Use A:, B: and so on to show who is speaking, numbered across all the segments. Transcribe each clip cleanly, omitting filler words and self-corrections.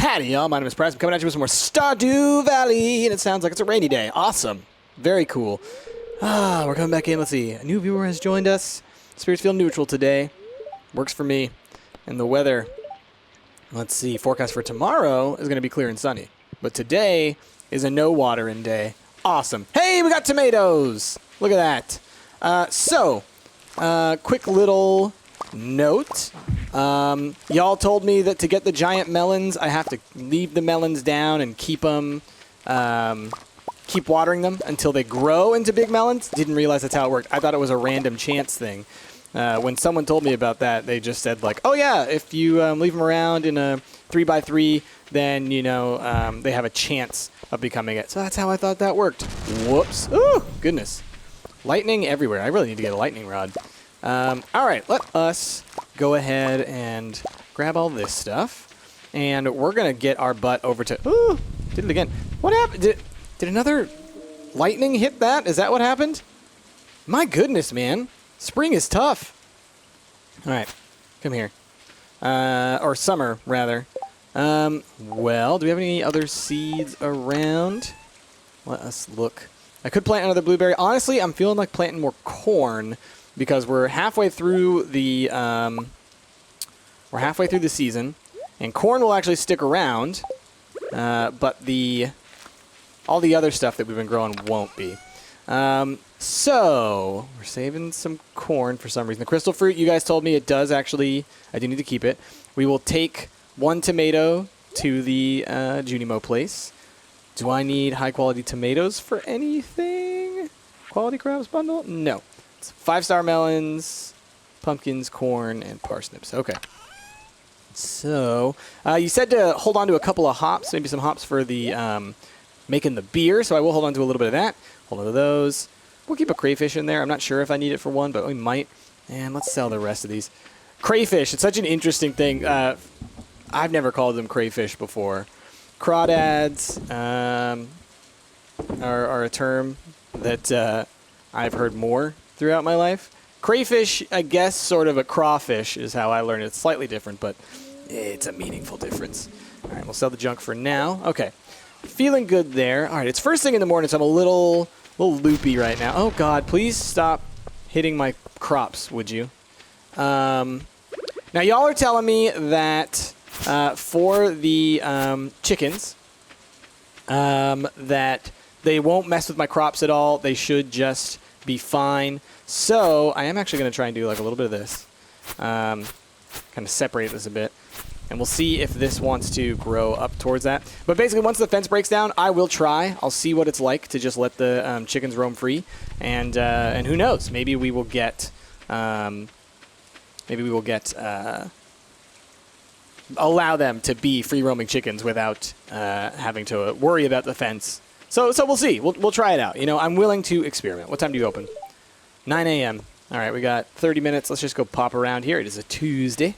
A: Howdy, y'all. My name is Price. I'm coming at you with some more Stardew Valley, and it sounds like it's a rainy day. Awesome. Very cool. We're coming back in. Let's see. A new viewer has joined us. Spirits feel neutral today. Works for me. And the weather, let's see. Forecast for tomorrow is going to be clear and sunny. But today is a no watering day. Awesome. Hey, we got tomatoes. Look at that. Quick little note. Y'all told me that to get the giant melons, I have to leave the melons down and keep them, keep watering them until they grow into big melons. Didn't realize that's how it worked. I thought it was a random chance thing. When someone told me about that, they just said like, oh yeah, if you leave them around in a 3x3, then, you know, they have a chance of becoming it. So that's how I thought that worked. Whoops. Ooh, goodness. Lightning everywhere. I really need to get a lightning rod. All right, let us go ahead and grab all this stuff. And we're going to get our butt over to... Ooh, did it again. What happened? Did another lightning hit that? Is that what happened? My goodness, man. Spring is tough. All right, come here. Or summer, rather. Well, do we have any other seeds around? Let us look. I could plant another blueberry. Honestly, I'm feeling like planting more corn because we're halfway through the season, and corn will actually stick around, but all the other stuff that we've been growing won't be. So we're saving some corn for some reason. The crystal fruit, you guys told me it does actually. I do need to keep it. We will take one tomato to the Junimo place. Do I need high-quality tomatoes for anything? Quality crops bundle? No. It's 5-star melons, pumpkins, corn, and parsnips. Okay. So, you said to hold on to a couple of hops, maybe some hops for the making the beer, so I will hold on to a little bit of that. Hold on to those. We'll keep a crayfish in there. I'm not sure if I need it for one, but we might. And let's sell the rest of these. Crayfish, it's such an interesting thing. I've never called them crayfish before. Crawdads are a term that I've heard more throughout my life. Crayfish, I guess, sort of a crawfish is how I learned it. It's slightly different, but it's a meaningful difference. All right, we'll sell the junk for now. Okay, feeling good there. All right, it's first thing in the morning, so I'm a little loopy right now. Oh, God, please stop hitting my crops, would you? Now, y'all are telling me that... for the chickens, that they won't mess with my crops at all. They should just be fine. So I am actually going to try and do like a little bit of this. Kind of separate this a bit. And we'll see if this wants to grow up towards that. But basically, once the fence breaks down, I will try. I'll see what it's like to just let the chickens roam free. And who knows? Maybe we will get... allow them to be free-roaming chickens without having to worry about the fence. So we'll see. We'll try it out. You know, I'm willing to experiment. What time do you open? 9 a.m. All right, we got 30 minutes. Let's just go pop around here. It is a Tuesday.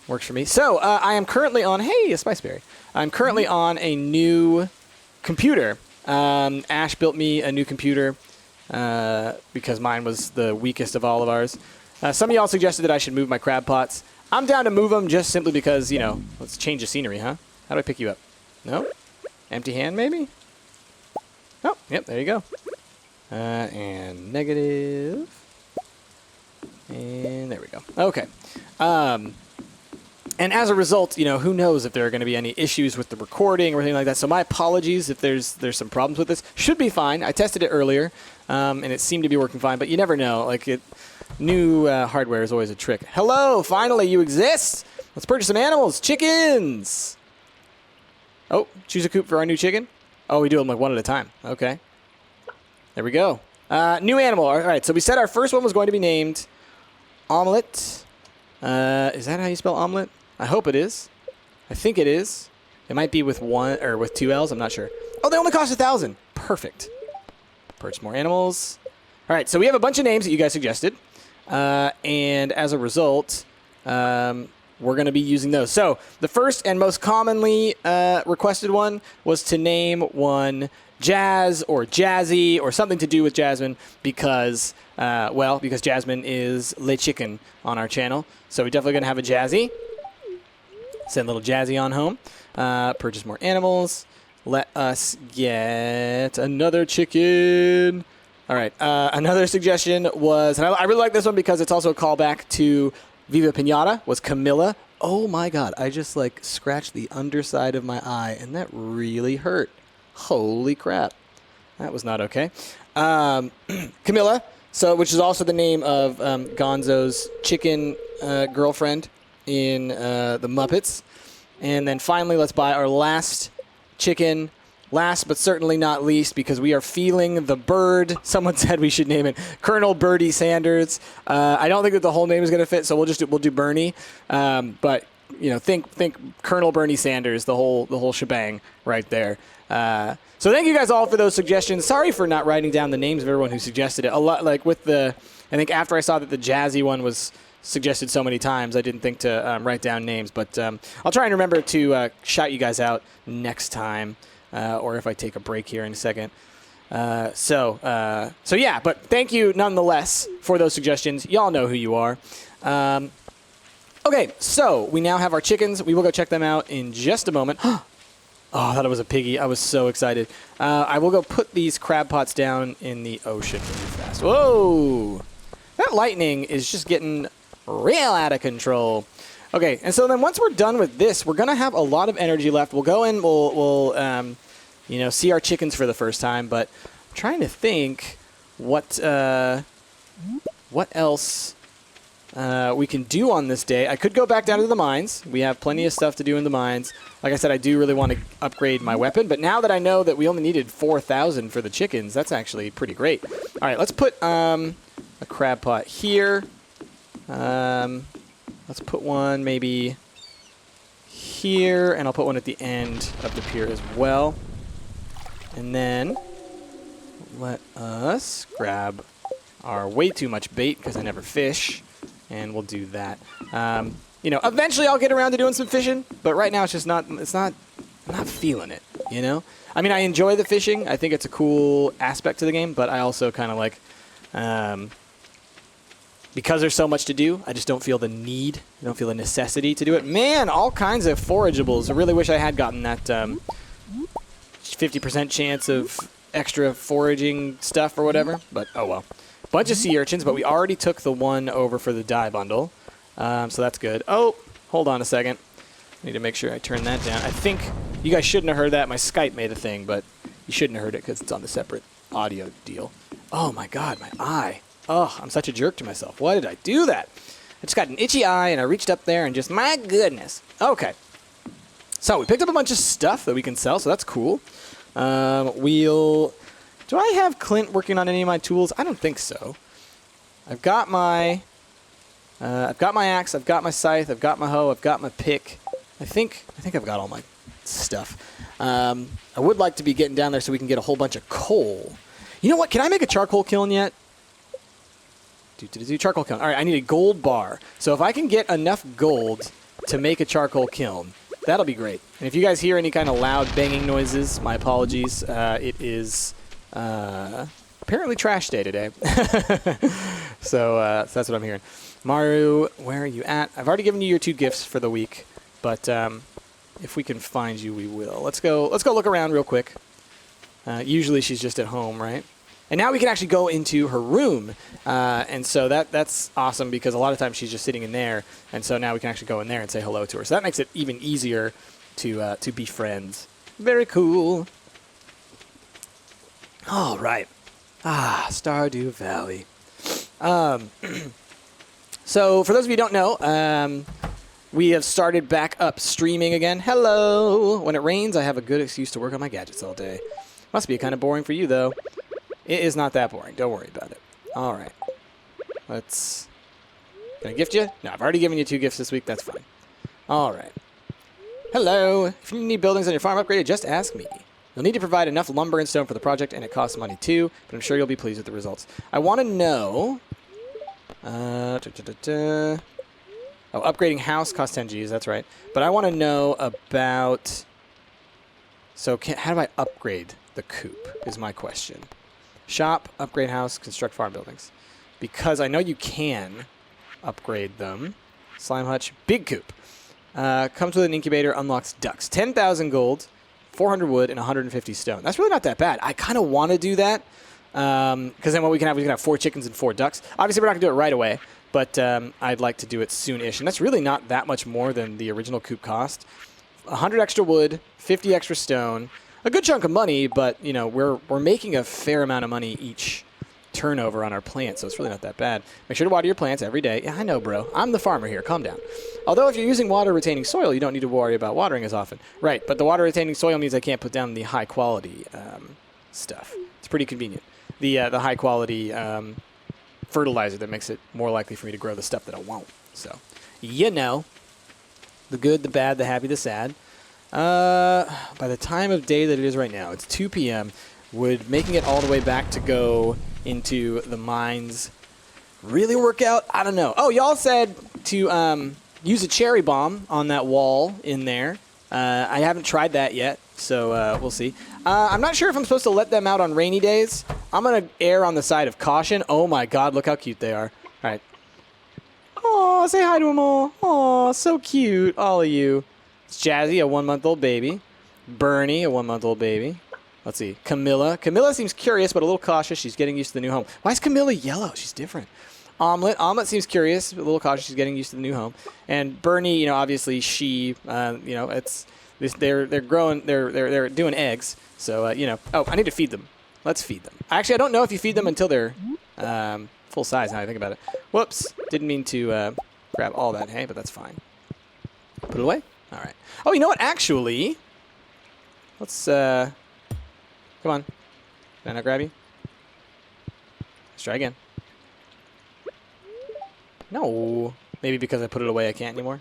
A: Works for me. So I am currently on... Hey, a spiceberry. I'm currently on a new computer. Ash built me a new computer because mine was the weakest of all of ours. Some of y'all suggested that I should move my crab pots. I'm down to move them just simply because, you know, let's change the scenery, huh? How do I pick you up? No? Empty hand, maybe? Oh, yep, there you go. And negative. And there we go. Okay. And as a result, you know, who knows if there are going to be any issues with the recording or anything like that. So my apologies if there's some problems with this. Should be fine. I tested it earlier, and it seemed to be working fine. But you never know. Like, new hardware is always a trick. Hello, finally you exist. Let's purchase some animals. Chickens. Oh, choose a coop for our new chicken. Oh, we do them like one at a time. Okay. There we go. New animal. All right, so we said our first one was going to be named Omelette. Is that how you spell omelet? I hope it is. I think it is. It might be with one or with 2 L's. I'm not sure. Oh, they only cost 1,000. Perfect. Purchase more animals. All right, so we have a bunch of names that you guys suggested. And as a result, we're going to be using those. So the first and most commonly requested one was to name one Jazz or Jazzy or something to do with Jasmine because, because Jasmine is Le Chicken on our channel. So we're definitely going to have a Jazzy. Send little Jazzy on home. Purchase more animals. Let us get another chicken. All right. Another suggestion was, and I really like this one because it's also a callback to Viva Pinata, was Camilla. Oh my God. I just like scratched the underside of my eye and that really hurt. Holy crap. That was not okay. Camilla, which is also the name of Gonzo's chicken girlfriend in the Muppets. And then finally, let's buy our last chicken. Last but certainly not least, because we are feeling the bird. Someone said we should name it Colonel Bertie Sanders. I don't think that the whole name is going to fit, so we'll do Bernie. But you know, think Colonel Bernie Sanders, the whole shebang right there. So thank you guys all for those suggestions. Sorry for not writing down the names of everyone who suggested it. A lot, like with I think after I saw that the Jazzy one was suggested so many times, I didn't think to write down names. But I'll try and remember to shout you guys out next time, or if I take a break here in a second. So yeah, but thank you nonetheless for those suggestions. Y'all know who you are. Okay, so we now have our chickens. We will go check them out in just a moment. Oh, I thought it was a piggy. I was so excited. I will go put these crab pots down in the ocean really fast. Whoa! That lightning is just getting real out of control. Okay, and so then once we're done with this, we're going to have a lot of energy left. We'll go in, we'll see our chickens for the first time, but I'm trying to think what else we can do on this day. I could go back down to the mines. We have plenty of stuff to do in the mines. Like I said, I do really want to upgrade my weapon, but now that I know that we only needed 4,000 for the chickens, that's actually pretty great. All right, let's put a crab pot here. Let's put one maybe here, and I'll put one at the end of the pier as well. And then let us grab our way too much bait because I never fish. And we'll do that. Eventually I'll get around to doing some fishing, but right now I'm not feeling it, you know? I mean, I enjoy the fishing. I think it's a cool aspect to the game, but I also kind of like, because there's so much to do, I just don't feel the need, I don't feel the necessity to do it. Man, all kinds of forageables. I really wish I had gotten that 50% chance of extra foraging stuff or whatever, but oh well. Bunch of sea urchins, but we already took the one over for the dye bundle, so that's good. Oh, hold on a second. I need to make sure I turn that down. I think you guys shouldn't have heard that. My Skype made a thing, but you shouldn't have heard it because it's on the separate audio deal. Oh my God, my eye. Oh, I'm such a jerk to myself. Why did I do that? I just got an itchy eye, and I reached up there, and just, my goodness. Okay. So we picked up a bunch of stuff that we can sell, so that's cool. Do I have Clint working on any of my tools? I don't think so. I've got my axe, I've got my scythe, I've got my hoe, I've got my pick. I think I've got all my stuff. I would like to be getting down there so we can get a whole bunch of coal. You know what? Can I make a charcoal kiln yet? Charcoal kiln. All right, I need a gold bar. So if I can get enough gold to make a charcoal kiln, that'll be great. And if you guys hear any kind of loud banging noises, my apologies. It is apparently trash day today. So that's what I'm hearing. Maru, where are you at? I've already given you your 2 gifts for the week, but if we can find you, we will. Let's go look around real quick. Usually she's just at home, right? And now we can actually go into her room, and so that's awesome because a lot of times she's just sitting in there, and so now we can actually go in there and say hello to her. So that makes it even easier to be friends. Very cool. All right. Stardew Valley. So for those of you who don't know, we have started back up streaming again. Hello. When it rains, I have a good excuse to work on my gadgets all day. Must be kind of boring for you, though. It is not that boring. Don't worry about it. All right. Can I gift you? No, I've already given you 2 gifts this week. That's fine. All right. Hello. If you need buildings on your farm upgraded, just ask me. You'll need to provide enough lumber and stone for the project, and it costs money too, but I'm sure you'll be pleased with the results. I want to know... upgrading house costs 10 Gs, that's right. But I want to know about... So how do I upgrade the coop, is my question. Shop, upgrade house, construct farm buildings. Because I know you can upgrade them. Slime hutch, big coop. Comes with an incubator, unlocks ducks. 10,000 gold, 400 wood, and 150 stone. That's really not that bad. I kind of want to do that because then what we can have 4 chickens and 4 ducks. Obviously, we're not going to do it right away, but I'd like to do it soon-ish. And that's really not that much more than the original coop cost. 100 extra wood, 50 extra stone, a good chunk of money, but you know we're making a fair amount of money each turnover on our plants, so it's really not that bad. Make sure to water your plants every day. Yeah, I know, bro. I'm the farmer here. Calm down. Although if you're using water-retaining soil, you don't need to worry about watering as often. Right, but the water-retaining soil means I can't put down the high-quality stuff. It's pretty convenient. The high-quality fertilizer that makes it more likely for me to grow the stuff that I won't. So, you know, the good, the bad, the happy, the sad. By the time of day that it is right now, it's 2 p.m., would making it all the way back to go into the mines really work out? I don't know. Oh, y'all said to use a cherry bomb on that wall in there. I haven't tried that yet, so we'll see. I'm not sure if I'm supposed to let them out on rainy days. I'm going to err on the side of caution. Oh my god, look how cute they are. All right. Aw, say hi to them all. Aw, so cute, all of you. It's Jazzy, a 1-month-old baby. Bernie, a 1-month-old baby. Let's see. Camilla. Camilla seems curious, but a little cautious. She's getting used to the new home. Why is Camilla yellow? She's different. Omelet. Omelet seems curious, a little cautious. She's getting used to the new home. And Bernie, you know, obviously she, you know, it's they're growing. They're doing eggs. So you know. Oh, I need to feed them. Let's feed them. Actually, I don't know if you feed them until they're full size. Now I think about it. Whoops. Didn't mean to grab all that hay, but that's fine. Put it away. All right. Oh, you know what? Actually, let's. Come on. Can I not grab you? Let's try again. No. Maybe because I put it away I can't anymore.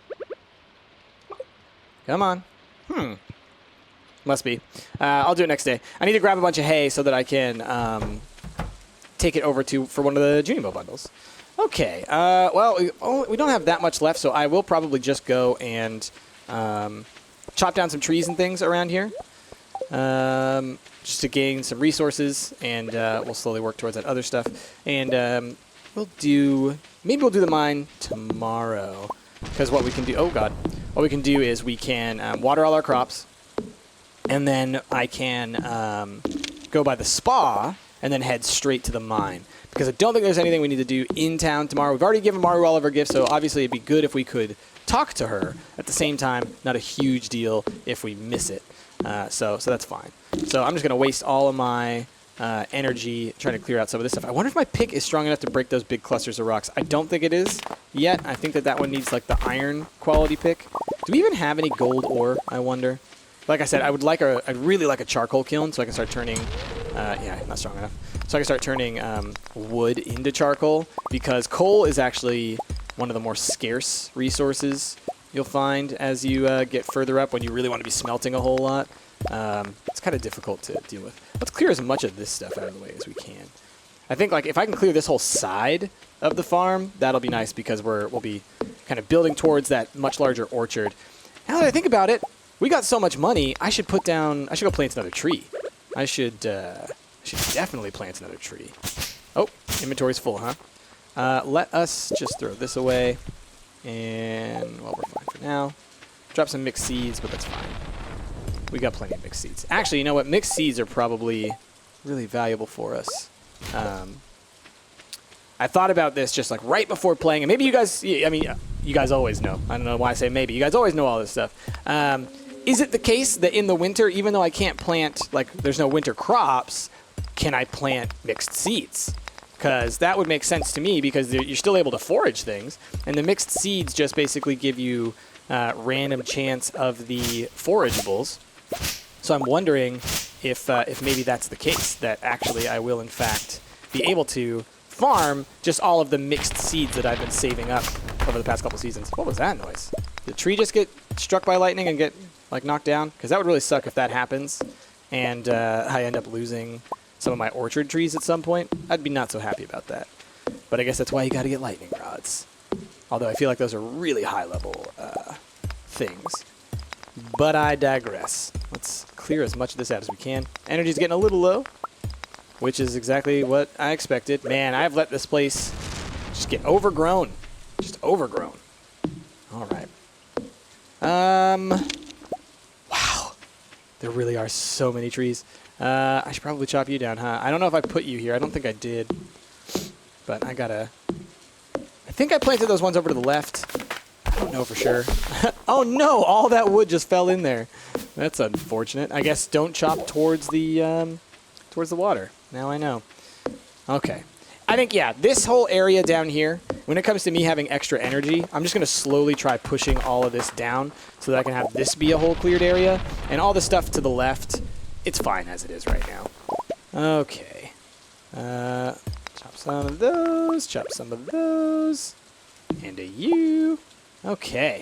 A: Come on. Must be. I'll do it next day. I need to grab a bunch of hay so that I can take it over for one of the Junimo bundles. Okay. Well, we don't have that much left, so I will probably just go and chop down some trees and things around here. Just to gain some resources, and we'll slowly work towards that other stuff. And maybe we'll do the mine tomorrow, because what we can do, what we can do is we can water all our crops, and then I can go by the spa and then head straight to the mine, because I don't think there's anything we need to do in town tomorrow. We've already given Maru all of our gifts, so obviously it'd be good if we could talk to her at the same time. Not a huge deal if we miss it. So that's fine. So I'm just going to waste all of my energy trying to clear out some of this stuff. I wonder if my pick is strong enough to break those big clusters of rocks. I don't think it is yet. I think that one needs like the iron quality pick. Do we even have any gold ore, I wonder? Like I said, I'd really like a charcoal kiln so I can start turning, yeah, not strong enough. So I can start turning wood into charcoal, because coal is actually one of the more scarce resources you'll find as you get further up when you really want to be smelting a whole lot. It's kind of difficult to deal with. Let's clear as much of this stuff out of the way as we can. I think like if I can clear this whole side of the farm, that'll be nice, because we'll be kind of building towards that much larger orchard. Now that I think about it, we got so much money, I should go plant another tree. I should definitely plant another tree. Oh, inventory's full, huh? Let us just throw this away. And, well, we're fine for now. Drop some mixed seeds, but that's fine. We got plenty of mixed seeds. Actually, you know what? Mixed seeds are probably really valuable for us. I thought about this just like right before playing, and maybe you guys, I mean, you guys always know. I don't know why I say maybe. You guys always know all this stuff. Is it the case that in the winter, even though I can't plant, like there's no winter crops, can I plant mixed seeds? Because that would make sense to me, because you're still able to forage things, and the mixed seeds just basically give you random chance of the forageables. So I'm wondering if maybe that's the case, that actually I will in fact be able to farm just all of the mixed seeds that I've been saving up over the past couple seasons. What was that noise? Did the tree just get struck by lightning and get like knocked down? Because that would really suck if that happens, and I end up losing some of my orchard trees at some point. I'd be not so happy about that. But I guess that's why you got to get lightning rods. Although I feel like those are really high-level things. But I digress. Let's clear as much of this out as we can. Energy's getting a little low, which is exactly what I expected. Man, I've let this place just get overgrown. Just overgrown. All right. Wow. There really are so many trees. I should probably chop you down, huh? I don't know if I put you here. I don't think I did. But I gotta... I think I planted those ones over to the left. I don't know for sure. Oh no! All that wood just fell in there. That's unfortunate. I guess don't chop towards the water. Now I know. Okay. I think, yeah, this whole area down here, when it comes to me having extra energy, I'm just going to slowly try pushing all of this down so that I can have this be a whole cleared area. And all the stuff to the left, it's fine as it is right now. Okay. Chop some of those, chop some of those, and a you. Okay.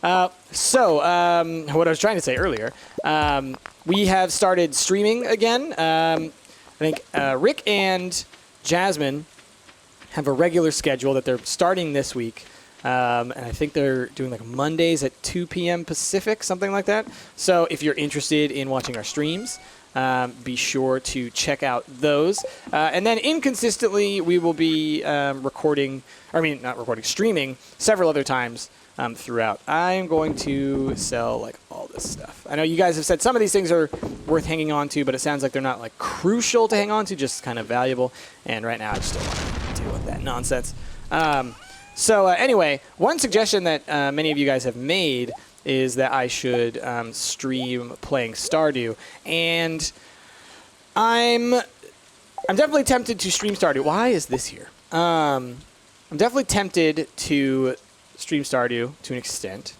A: What I was trying to say earlier, we have started streaming again. I think Rick and Jasmine have a regular schedule that they're starting this week. And I think they're doing like Mondays at 2 p.m. Pacific, something like that. So if you're interested in watching our streams, be sure to check out those. And then inconsistently, we will be streaming several other times throughout. I'm going to sell like all this stuff. I know you guys have said some of these things are worth hanging on to, but it sounds like they're not like crucial to hang on to, just kind of valuable. And right now I just don't want to deal with that nonsense. Anyway, one suggestion that many of you guys have made is that I should stream playing Stardew, and I'm definitely tempted to stream Stardew. Why is this here? I'm definitely tempted to stream Stardew to an extent.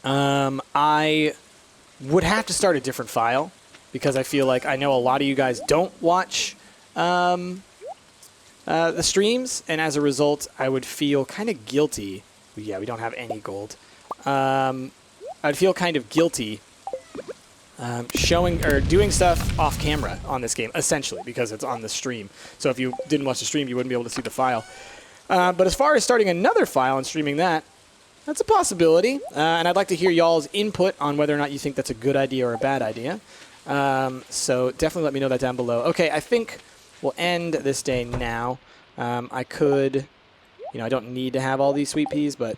A: I would have to start a different file because I feel like I know a lot of you guys don't watch the streams, and as a result, I would feel kind of guilty. Yeah, we don't have any gold. I'd feel kind of guilty showing or doing stuff off camera on this game, essentially, because it's on the stream. So if you didn't watch the stream, you wouldn't be able to see the file. But as far as starting another file and streaming that, that's a possibility. And I'd like to hear y'all's input on whether or not you think that's a good idea or a bad idea. So definitely let me know that down below. Okay, I think we'll end this day now. I could, I don't need to have all these sweet peas, but,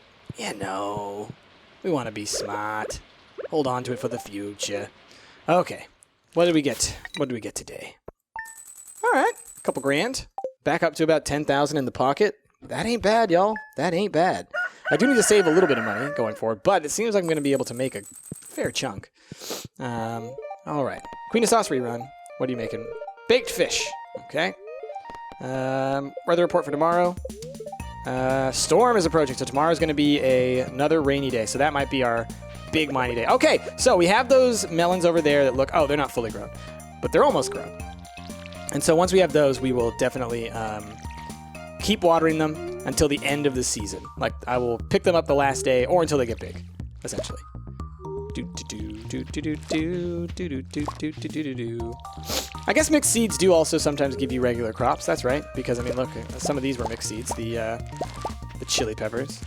A: we want to be smart. Hold on to it for the future. Okay, what did we get? What did we get today? All right, a couple grand. Back up to about 10,000 in the pocket. That ain't bad, y'all. That ain't bad. I do need to save a little bit of money going forward, but it seems like I'm going to be able to make a fair chunk. All right. Queen of Sauce rerun. What are you making? Baked fish. Okay. Weather report for tomorrow. Storm is approaching, so tomorrow's going to be another rainy day, so that might be our big mining day. Okay, so we have those melons over there that look... Oh, they're not fully grown, but they're almost grown. And so once we have those, we will definitely keep watering them until the end of the season. Like, I will pick them up the last day or until they get big, essentially. I guess mixed seeds do also sometimes give you regular crops. That's right, because, I mean, look, some of these were mixed seeds. The chili peppers.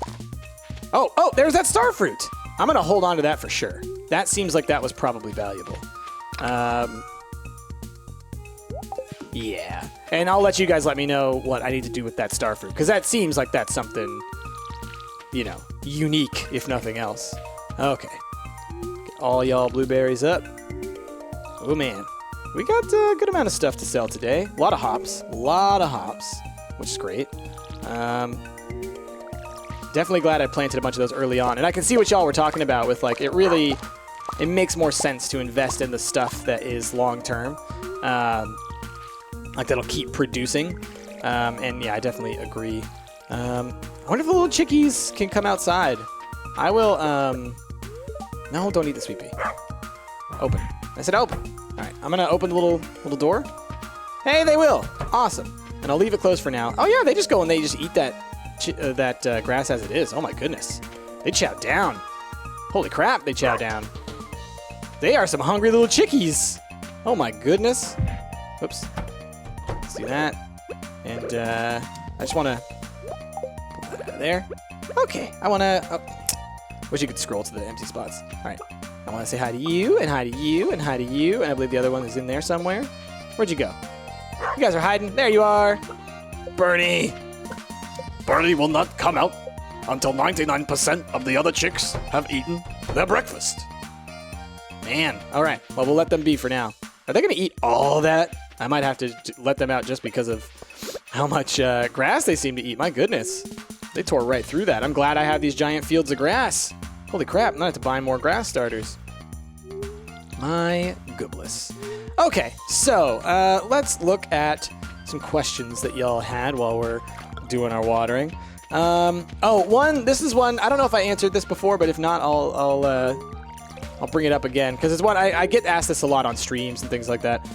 A: Oh, there's that star fruit. I'm going to hold on to that for sure. That seems like that was probably valuable. Yeah. And I'll let you guys let me know what I need to do with that star fruit, because that seems like that's something, unique, if nothing else. Okay. Get all y'all blueberries up. Oh, man. We got a good amount of stuff to sell today. A lot of hops. Which is great. Definitely glad I planted a bunch of those early on. And I can see what y'all were talking about with, like, it makes more sense to invest in the stuff that is long-term. Like, that'll keep producing. And, yeah, I definitely agree. I wonder if the little chickies can come outside. I will, no, don't eat the sweet pea. Open. I said open. All right, I'm going to open the little door. Hey, they will. Awesome. And I'll leave it closed for now. Oh, yeah, they just go and they just eat that grass as it is. Oh, my goodness. They chow down. Holy crap, they chow down. They are some hungry little chickies. Oh, my goodness. Oops. Let's do that. And I just want to pull that out of there. Okay, I want to... wish you could scroll to the empty spots. All right. I want to say hi to you, and hi to you, and hi to you, and I believe the other one is in there somewhere. Where'd you go? You guys are hiding. There you are. Bernie. Bernie will not come out.
B: until 99% of the other chicks have eaten their breakfast.
A: Man. All right. Well, we'll let them be for now. Are they going to eat all that? I might have to let them out just because of how much grass they seem to eat. My goodness. They tore right through that. I'm glad I have these giant fields of grass. Holy crap. I'm going to have to buy more grass starters. My goodness. Okay. So let's look at some questions that y'all had while we're doing our watering. This is one. I don't know if I answered this before, but if not, I'll bring it up again because it's one I get asked this a lot on streams and things like that.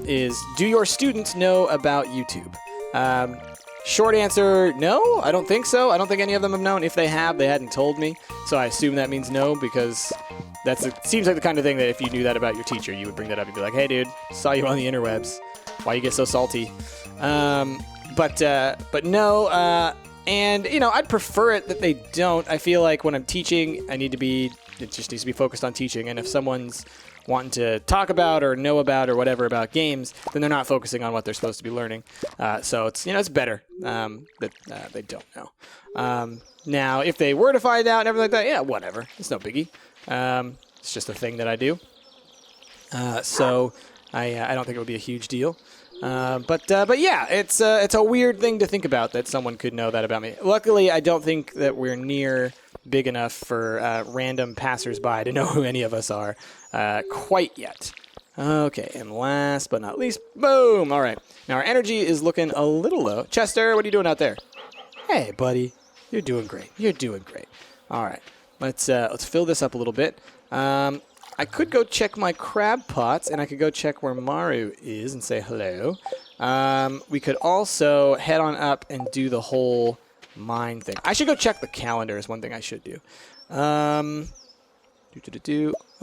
A: Is do your students know about YouTube? Short answer, no, I don't think so. I don't think any of them have known. If they have, they hadn't told me. So I assume that means no because seems like the kind of thing that if you knew that about your teacher, you would bring that up and be like, hey, dude, saw you on the interwebs. Why you get so salty? But no, and, I'd prefer it that they don't. I feel like when I'm teaching, it just needs to be focused on teaching. And if someone's wanting to talk about or know about or whatever about games, then they're not focusing on what they're supposed to be learning. So it's better that they don't know. Now, if they were to find out and everything like that, yeah, whatever. It's no biggie. It's just a thing that I do. So I don't think it would be a huge deal. But yeah, it's a weird thing to think about that someone could know that about me. Luckily, I don't think that we're near big enough for random passersby to know who any of us are quite yet. Okay, and last but not least, boom! All right, now our energy is looking a little low. Chester, what are you doing out there? Hey, buddy, you're doing great. You're doing great. All right, let's fill this up a little bit. I could go check my crab pots, and I could go check where Maru is and say hello. We could also head on up and do the whole mine thing. I should go check the calendar is one thing I should do. Let's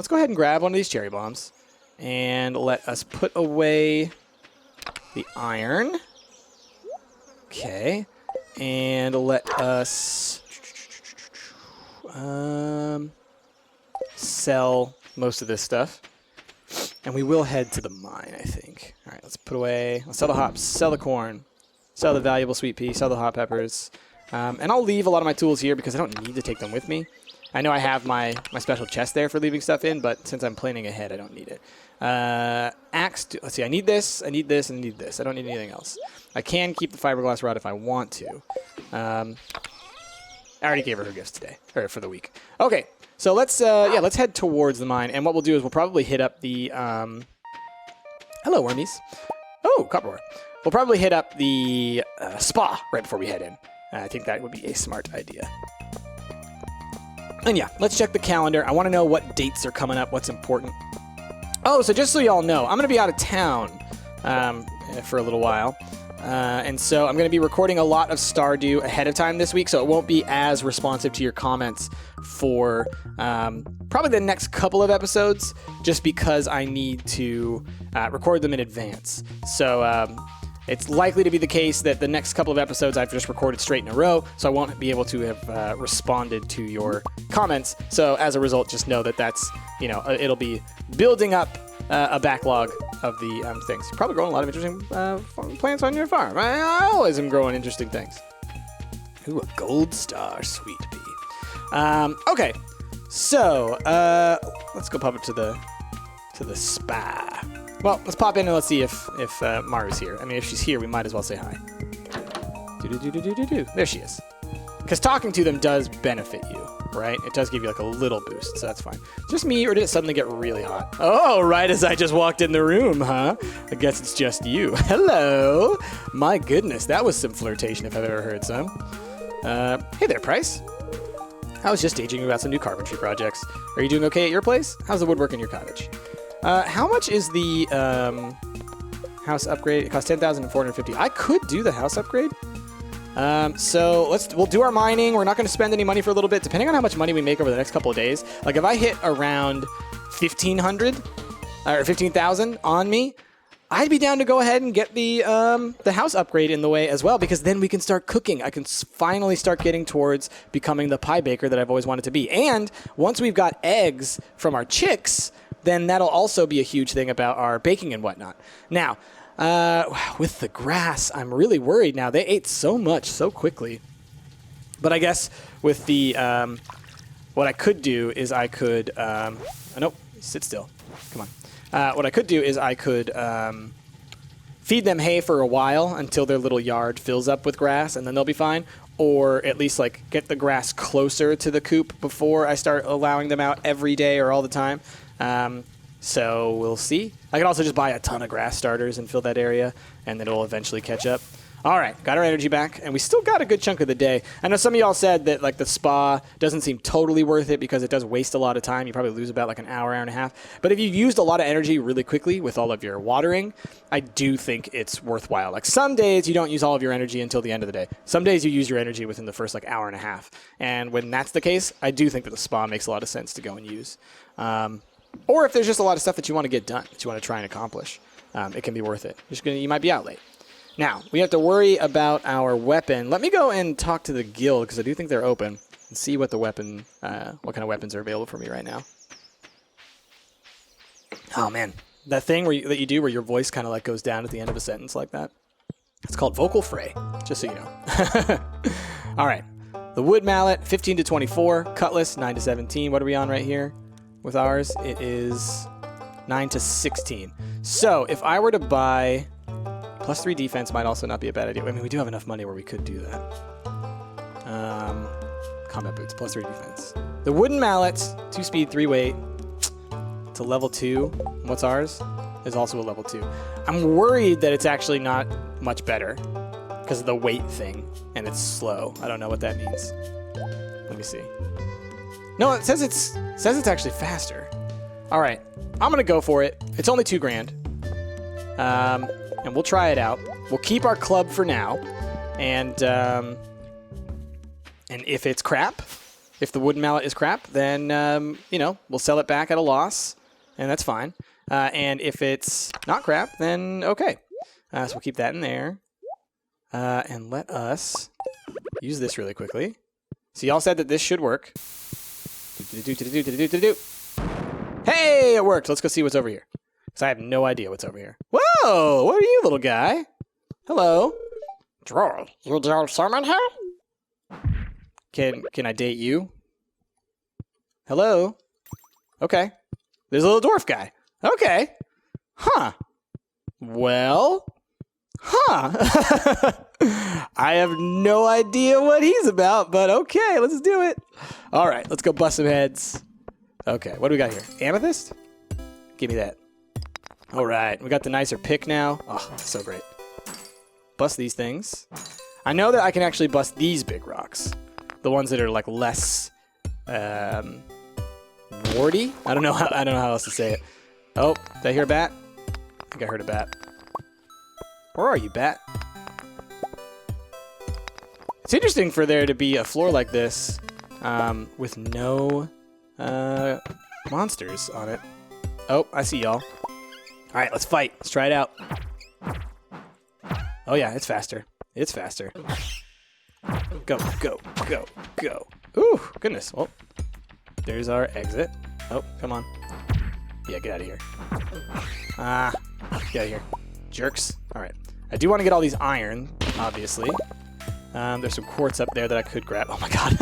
A: go ahead and grab one of these cherry bombs, and let us put away the iron. Okay, and let us sell most of this stuff, and we will head to the mine, I think. All right, let's put away, let's sell the hops, sell the corn, sell the valuable sweet pea, sell the hot peppers, and I'll leave a lot of my tools here because I don't need to take them with me. I know I have my special chest there for leaving stuff in, but since I'm planning ahead, I don't need it. Axe, let's see, I need this, and I need this. I don't need anything else. I can keep the fiberglass rod if I want to. I already gave her gifts today, or for the week. Okay. So let's head towards the mine, and what we'll do is we'll probably hit up the, hello, wormies. Oh, copper ore. We'll probably hit up the spa right before we head in. I think that would be a smart idea. And yeah, let's check the calendar. I want to know what dates are coming up, what's important. Oh, so just so y'all know, I'm going to be out of town for a little while. And so I'm going to be recording a lot of Stardew ahead of time this week, so it won't be as responsive to your comments for probably the next couple of episodes, just because I need to record them in advance. So it's likely to be the case that the next couple of episodes I've just recorded straight in a row, so I won't be able to have responded to your comments. So as a result, just know that that's, it'll be building up a backlog of the things. You're probably growing a lot of interesting plants on your farm. I always am growing interesting things. Ooh, a gold star, sweet pea. Okay, so let's go pop up to the spa. Well, let's pop in and let's see if Maru's here. I mean, if she's here, we might as well say hi. There she is. Because talking to them does benefit you, right? It does give you like a little boost, so that's fine. Just me, or did it suddenly get really hot? Oh, right as I just walked in the room, huh? I guess it's just you. Hello. My goodness, that was some flirtation if I've ever heard some. Hey there, Price. I was just daydreaming about some new carpentry projects. Are you doing okay at your place? How's the woodwork in your cottage? How much is the house upgrade? It costs $10,450. I could do the house upgrade. So we'll do our mining. We're not going to spend any money for a little bit, depending on how much money we make over the next couple of days. Like if I hit around 1,500 or 15,000 on me, I'd be down to go ahead and get the house upgrade in the way as well, because then we can start cooking. I can finally start getting towards becoming the pie baker that I've always wanted to be. And once we've got eggs from our chicks, then that'll also be a huge thing about our baking and whatnot. Now, with the grass, I'm really worried now. They ate so much so quickly. But I guess with the what I could do is I could nope, sit still. Come on. What I could do is I could feed them hay for a while until their little yard fills up with grass, and then they'll be fine. Or at least like get the grass closer to the coop before I start allowing them out every day or all the time. So we'll see. I can also just buy a ton of grass starters and fill that area, and then it'll eventually catch up. All right, got our energy back, and we still got a good chunk of the day. I know some of y'all said that like the spa doesn't seem totally worth it because it does waste a lot of time. You probably lose about like an hour, hour and a half. But if you used a lot of energy really quickly with all of your watering, I do think it's worthwhile. Like some days you don't use all of your energy until the end of the day. Some days you use your energy within the first like hour and a half. And when that's the case, I do think that the spa makes a lot of sense to go and use. Or if there's just a lot of stuff that you want to get done, that you want to try and accomplish, it can be worth it. You might be out late. Now, we have to worry about our weapon. Let me go and talk to the guild, because I do think they're open, and see what the weapon, what kind of weapons are available for me right now. Oh, man. That thing that you do where your voice kind of like goes down at the end of a sentence like that. It's called vocal fray, just so you know. All right. The wood mallet, 15 to 24. Cutlass, 9 to 17. What are we on right here with ours? It is 9 to 16. So if I were to buy... +3 defense might also not be a bad idea. I mean, we do have enough money where we could do that. Combat boots, +3 defense. The wooden mallets, 2 speed, 3 weight. It's a level 2. What's ours? Is also a level 2. I'm worried that it's actually not much better because of the weight thing, and it's slow. I don't know what that means. Let me see. No, it says it's actually faster. All right, I'm gonna go for it. It's only $2 grand. And we'll try it out. We'll keep our club for now, and if it's crap, if the wooden mallet is crap, then we'll sell it back at a loss, and that's fine. And if it's not crap, then okay. So we'll keep that in there, and let us use this really quickly. So y'all said that this should work. Hey, it worked. Let's go see what's over here. Because I have no idea what's over here. Whoa! What are you, little guy? Hello.
C: Droll, you don't summon her?
A: Can I date you? Hello? Okay. There's a little dwarf guy. Okay. Huh. Well. Huh. I have no idea what he's about, but okay, let's do it. All right, let's go bust some heads. Okay, what do we got here? Amethyst? Give me that. All right, we got the nicer pick now. Oh, so great. Bust these things. I know that I can actually bust these big rocks. The ones that are like less warty. I don't know how else to say it. Oh, did I hear a bat? I think I heard a bat. Where are you, bat? It's interesting for there to be a floor like this with no monsters on it. Oh, I see y'all. All right, let's fight. Let's try it out. Oh, yeah, it's faster. It's faster. Go, go, go, go. Ooh, goodness. Well, there's our exit. Oh, come on. Yeah, get out of here. Get out of here. Jerks. All right. I do want to get all these iron, obviously. There's some quartz up there that I could grab. Oh, my God.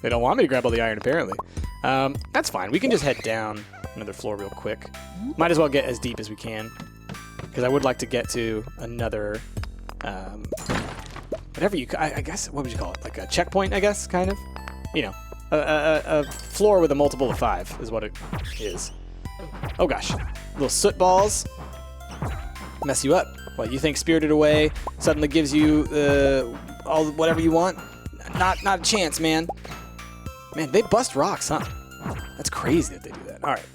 A: They don't want me to grab all the iron, apparently. That's fine. We can just head down another floor real quick. Might as well get as deep as we can, because I would like to get to another, whatever I guess, what would you call it? Like a checkpoint, I guess, kind of? You know, a floor with a multiple of 5 is what it is. Oh, gosh. Little soot balls. Mess you up. What, you think Spirited Away suddenly gives you whatever you want? Not a chance, man. Man, they bust rocks, huh? That's crazy that they do that. All right.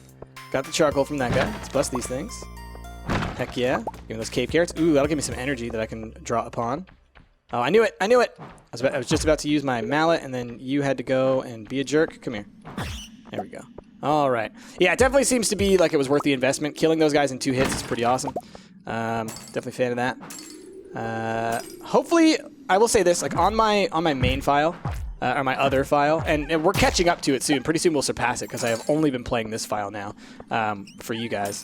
A: Got the charcoal from that guy. Let's bust these things. Heck yeah. Give me those cave carrots. Ooh, that'll give me some energy that I can draw upon. Oh, I knew it. I knew it. I was just about to use my mallet, and then you had to go and be a jerk. Come here. There we go. All right. Yeah, it definitely seems to be like it was worth the investment. Killing those guys in 2 hits is pretty awesome. Definitely a fan of that. Hopefully, I will say this, like on my main file, or my other file, and we're catching up to it soon. Pretty soon we'll surpass it, because I have only been playing this file now for you guys.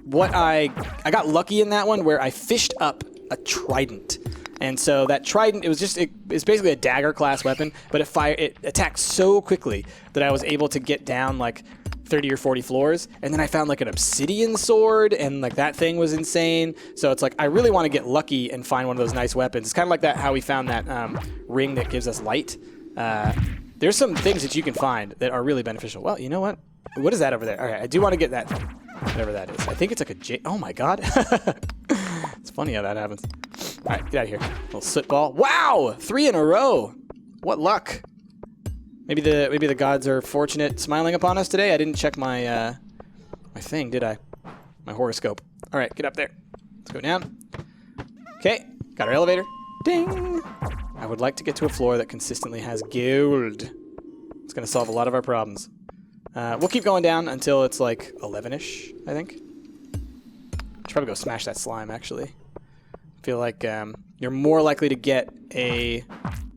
A: What I got lucky in that one where I fished up a trident. And so that trident, it's basically a dagger class weapon, but it attacked so quickly that I was able to get down like 30 or 40 floors. And then I found like an obsidian sword, and like that thing was insane. So it's like, I really want to get lucky and find one of those nice weapons. It's kind of like that, how we found that ring that gives us light. There's some things that you can find that are really beneficial. Well, you know what? What is that over there? All right, I do want to get that thing, whatever that is. I think it's like oh my God. It's funny how that happens. All right, get out of here. Little soot ball. Wow, 3 in a row. What luck. Maybe the gods are fortunate smiling upon us today. I didn't check my my thing, did I? My horoscope. All right, get up there. Let's go down. Okay, got our elevator. Ding. I would like to get to a floor that consistently has gold. It's going to solve a lot of our problems. We'll keep going down until it's like 11-ish, I think. Should probably go smash that slime, actually. I feel like you're more likely to get a...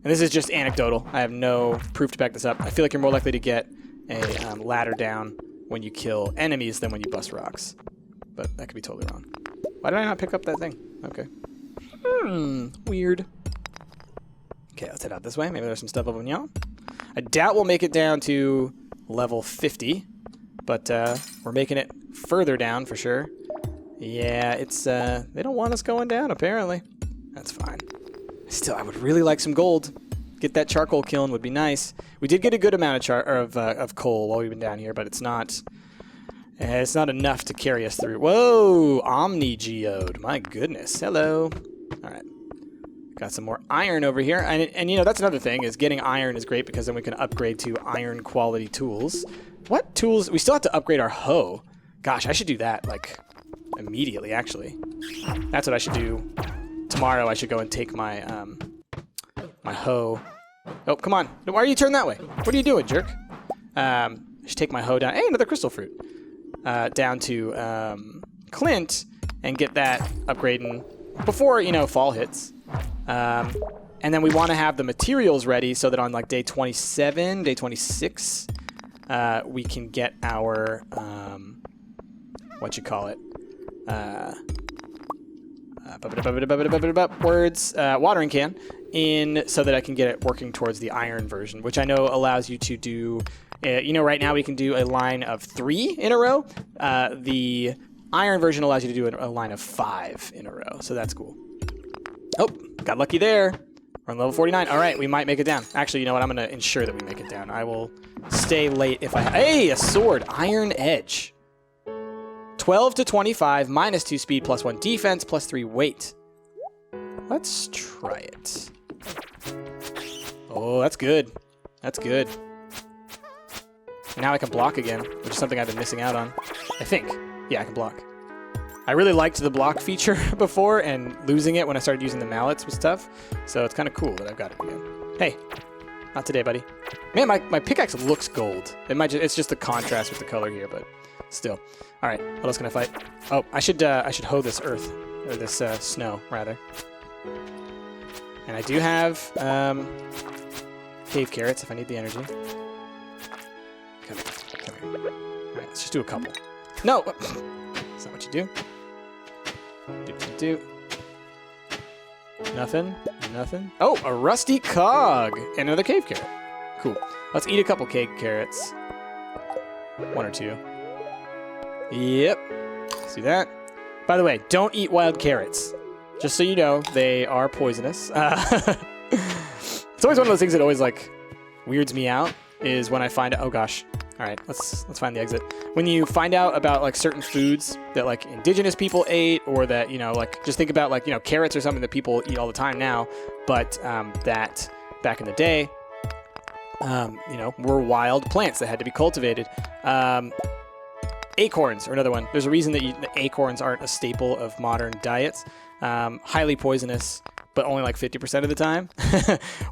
A: And this is just anecdotal. I have no proof to back this up. I feel like you're more likely to get a ladder down when you kill enemies than when you bust rocks. But that could be totally wrong. Why did I not pick up that thing? Okay. Weird. Okay, let's head out this way. Maybe there's some stuff over here. I doubt we'll make it down to level 50, but we're making it further down for sure. Yeah, it's they don't want us going down apparently. That's fine. Still, I would really like some gold. Get that charcoal kiln would be nice. We did get a good amount of coal while we've been down here, but it's not enough to carry us through. Whoa, Omni Geode. My goodness. Hello. All right. Got some more iron over here. And you know, that's another thing, is getting iron is great because then we can upgrade to iron quality tools. What tools? We still have to upgrade our hoe. Gosh, I should do that, like, immediately, actually. That's what I should do. Tomorrow I should go and take my, my hoe. Oh, come on. Why are you turned that way? What are you doing, jerk? I should take my hoe down. Hey, another crystal fruit. Down to Clint and get that upgrading before, you know, fall hits. And then we want to have the materials ready so that on like day 27, day 26, we can get our, watering can in so that I can get it working towards the iron version, which I know allows you to do, you know, right now we can do a line of 3 in a row. The iron version allows you to do a line of 5 in a row, so that's cool. Oh, got lucky there. We're on level 49. All right, we might make it down. Actually, you know what? I'm going to ensure that we make it down. I will stay late if I... Hey, a sword. Iron Edge. 12 to 25, minus 2 speed, plus 1 defense, plus 3 weight. Let's try it. Oh, that's good. That's good. Now I can block again, which is something I've been missing out on. I think. Yeah, I can block. I really liked the block feature before, and losing it when I started using the mallets was tough. So it's kind of cool that I've got it again. Hey, not today, buddy. Man, my pickaxe looks gold. It's just the contrast with the color here, but still. All right, what else can I fight? Oh, I should hoe this earth, or this snow rather. And I do have cave carrots if I need the energy. Come here. All right, let's just do a couple. No, that's not what you do. Do. Nothing. Oh, a rusty cog and another cave carrot. Cool. Let's eat a couple cave carrots. 1 or 2. Yep. See that? By the way, don't eat wild carrots. Just so you know, they are poisonous. It's always one of those things that always like weirds me out is when I find out. Oh gosh. All right, let's find the exit. When you find out about like certain foods that like indigenous people ate, or that, you know, like just think about like, you know, carrots are something that people eat all the time now, but that back in the day, you know, were wild plants that had to be cultivated. Acorns are another one. There's a reason that the acorns aren't a staple of modern diets. Highly poisonous, but only like 50% of the time.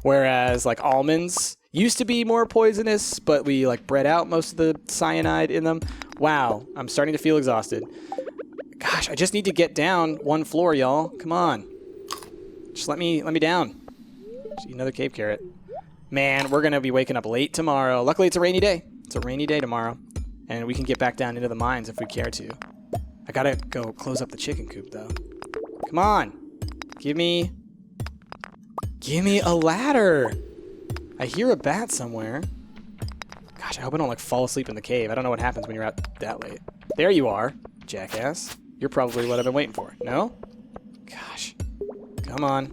A: Whereas like almonds used to be more poisonous, but we like bred out most of the cyanide in them. Wow, I'm starting to feel exhausted. Gosh, I just need to get down 1 floor, y'all. Come on. Just let me down. Just eat another cave carrot. Man, we're going to be waking up late tomorrow. Luckily, it's a rainy day. It's a rainy day tomorrow. And we can get back down into the mines if we care to. I got to go close up the chicken coop, though. Come on. Give me a ladder. I hear a bat somewhere. Gosh, I hope I don't like fall asleep in the cave. I don't know what happens when you're out that late. There you are, jackass. You're probably what I've been waiting for. No? Gosh. Come on.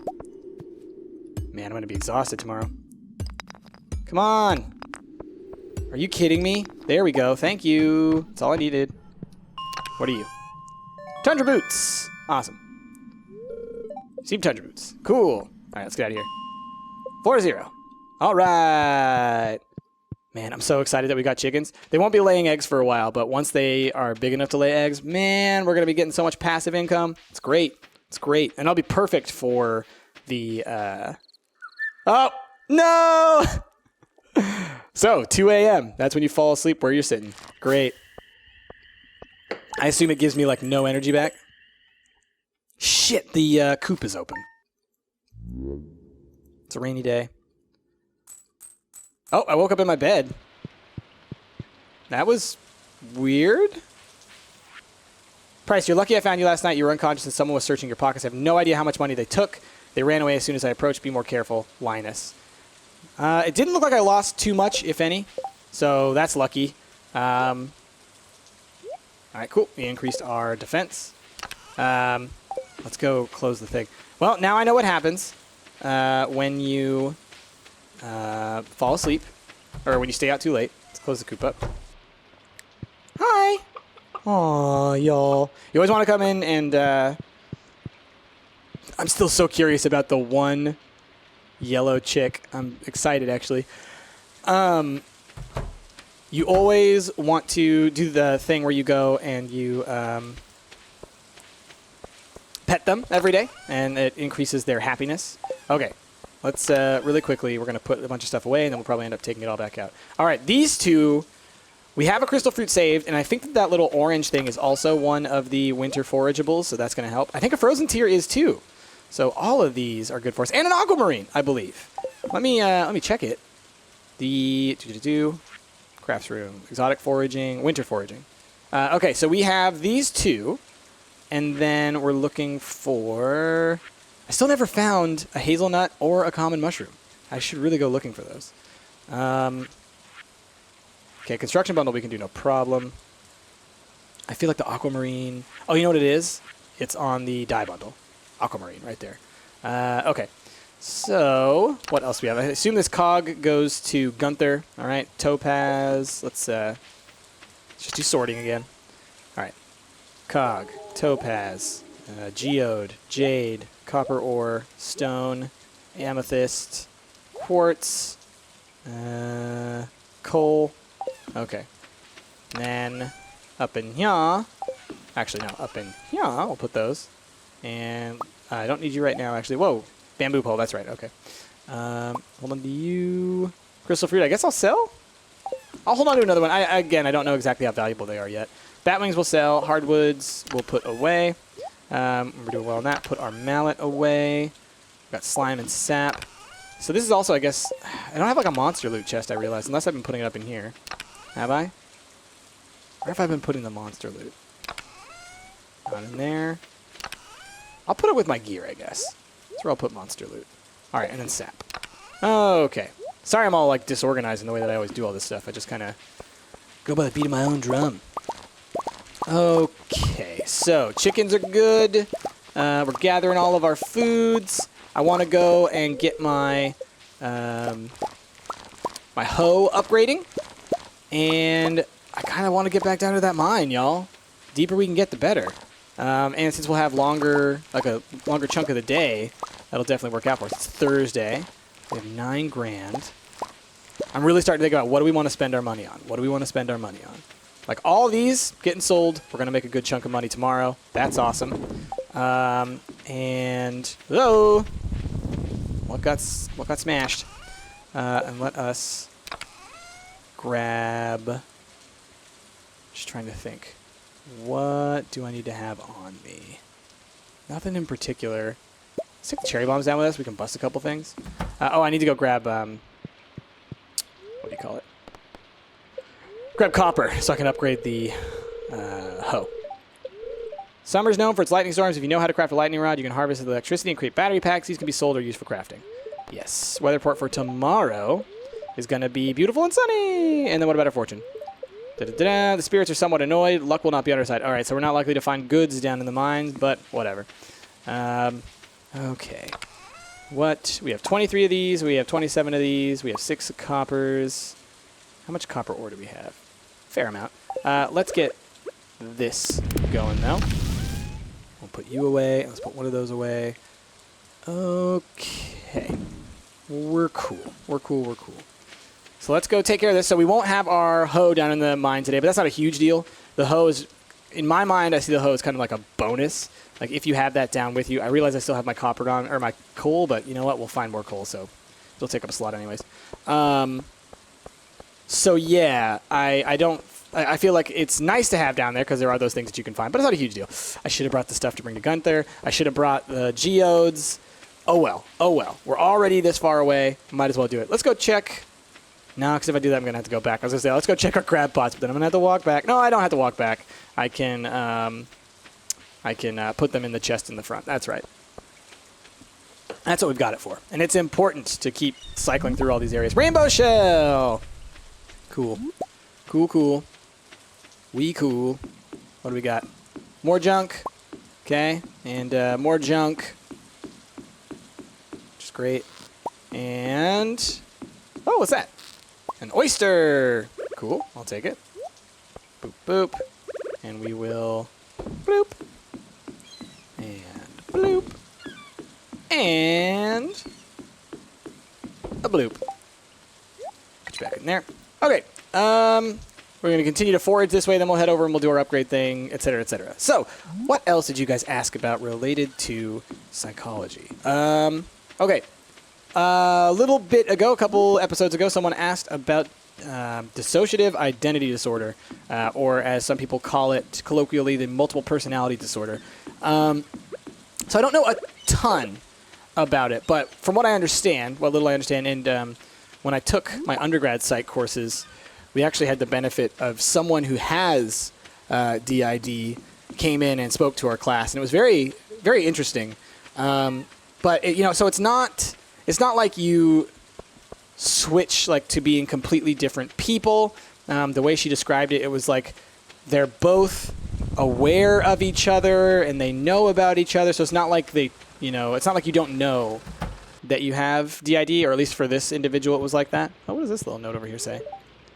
A: Man, I'm gonna be exhausted tomorrow. Come on. Are you kidding me? There we go. Thank you. That's all I needed. What are you? Tundra boots. Awesome. Steam tundra boots. Cool. All right, let's get out of here. 4-0. All right. Man, I'm so excited that we got chickens. They won't be laying eggs for a while, but once they are big enough to lay eggs, man, we're going to be getting so much passive income. It's great. It's great. And I'll be perfect for the... Oh, no! So, 2 a.m. That's when you fall asleep where you're sitting. Great. I assume it gives me, like, no energy back. Shit, the coop is open. It's a rainy day. Oh, I woke up in my bed. That was weird. Price, you're lucky I found you last night. You were unconscious and someone was searching your pockets. I have no idea how much money they took. They ran away as soon as I approached. Be more careful. Linus. It didn't look like I lost too much, if any. So that's lucky. All right, cool. We increased our defense. Let's go close the thing. Well, now I know what happens when you fall asleep, or when you stay out too late. Let's close the coop up. Hi. Aw, y'all. You always want to come in and... I'm still so curious about the one yellow chick. I'm excited, actually. You always want to do the thing where you go and you pet them every day, and it increases their happiness. Okay, let's really quickly, we're going to put a bunch of stuff away, and then we'll probably end up taking it all back out. All right, these two, we have a crystal fruit saved, and I think that that little orange thing is also one of the winter forageables, so that's going to help. I think a frozen tear is too. So all of these are good for us. And an aquamarine, I believe. Let me check it. The crafts room, exotic foraging, winter foraging. Okay, so we have these two, and then we're looking for... I still never found a hazelnut or a common mushroom. I should really go looking for those. Okay, construction bundle we can do no problem. I feel like the aquamarine... Oh, you know what it is? It's on the dye bundle. Aquamarine, right there. Okay, so what else do we have? I assume this cog goes to Gunther. All right, topaz. Let's just do sorting again. All right, cog, topaz, geode, jade, copper ore, stone, amethyst, quartz, coal. Okay, and then up in here. Actually, no, up in here. We'll put those. And I don't need you right now, actually. Whoa, bamboo pole, that's right, okay. Hold on to you. Crystal fruit, I guess I'll sell? I'll hold on to another one. Again, I don't know exactly how valuable they are yet. Batwings will sell. Hardwoods we'll put away. We're doing well on that. Put our mallet away. We've got slime and sap. So this is also, I guess, I don't have like a monster loot chest, I realize, unless I've been putting it up in here. Have I? Where have I been putting the monster loot? Not in there. I'll put it with my gear, I guess. That's where I'll put monster loot. All right, and then sap. Okay. Sorry I'm all, like, disorganized in the way that I always do all this stuff. I just kind of go by the beat of my own drum. Okay, so chickens are good. We're gathering all of our foods. I want to go and get my my hoe upgrading. And I kind of want to get back down to that mine, y'all. Deeper we can get, the better. And since we'll have longer chunk of the day, that'll definitely work out for us. It's Thursday. We have 9 grand. I'm really starting to think about what do we want to spend our money on? What do we want to spend our money on? Like all these getting sold, we're going to make a good chunk of money tomorrow. That's awesome. And hello, what got smashed? And let us grab. Just trying to think. What do I need to have on me? Nothing in particular. Let's take the cherry bombs down with us. We can bust a couple things. Oh, I need to go grab, what do you call it? Grab copper so I can upgrade the hoe. Summer's known for its lightning storms. If you know how to craft a lightning rod, you can harvest the electricity and create battery packs. These can be sold or used for crafting. Yes. Weather report for tomorrow is going to be beautiful and sunny. And then what about our fortune? Da-da-da-da. The spirits are somewhat annoyed. Luck will not be on our side. All right, so we're not likely to find goods down in the mines, but whatever. Okay. What? We have 23 of these. We have 27 of these. We have 6 coppers. How much copper ore do we have? Fair amount. Let's get this going, though. We'll put you away. Let's put one of those away. Okay. We're cool. We're cool. We're cool. So let's go take care of this. So we won't have our hoe down in the mine today, but that's not a huge deal. The hoe is, in my mind, I see the hoe as kind of like a bonus. Like if you have that down with you, I realize I still have my copper on, or my coal, but you know what? We'll find more coal, so it'll take up a slot anyways. So yeah, I feel like it's nice to have down there because there are those things that you can find, but it's not a huge deal. I should have brought the stuff to bring to Gunther. I should have brought the geodes. Oh well. Oh well. We're already this far away. Might as well do it. Let's go check. No, because if I do that, I'm going to have to go back. I was going to say, let's go check our crab pots, but then I'm going to have to walk back. No, I don't have to walk back. I can put them in the chest in the front. That's right. That's what we've got it for. And it's important to keep cycling through all these areas. Rainbow shell! Cool. Cool, cool. We cool. What do we got? More junk. Okay. And more junk. Which is great. And... oh, what's that? An oyster. Cool. I'll take it. Boop, boop. And we will bloop. And bloop. And a bloop. Put you back in there. Okay. We're going to continue to forage this way, then we'll head over and we'll do our upgrade thing, etc., etc. So, what else did you guys ask about related to psychology? Okay. A little bit ago, a couple episodes ago, someone asked about dissociative identity disorder, or as some people call it colloquially, the multiple personality disorder. So I don't know a ton about it, but from what I understand, what little I understand, and when I took my undergrad psych courses, we actually had the benefit of someone who has DID came in and spoke to our class, and it was very, very interesting. But it, so it's not like you switch like to being completely different people. The way she described it, it was like they're both aware of each other and they know about each other. So it's not like it's not like you don't know that you have DID, or at least for this individual, it was like that. Oh, what does this little note over here say?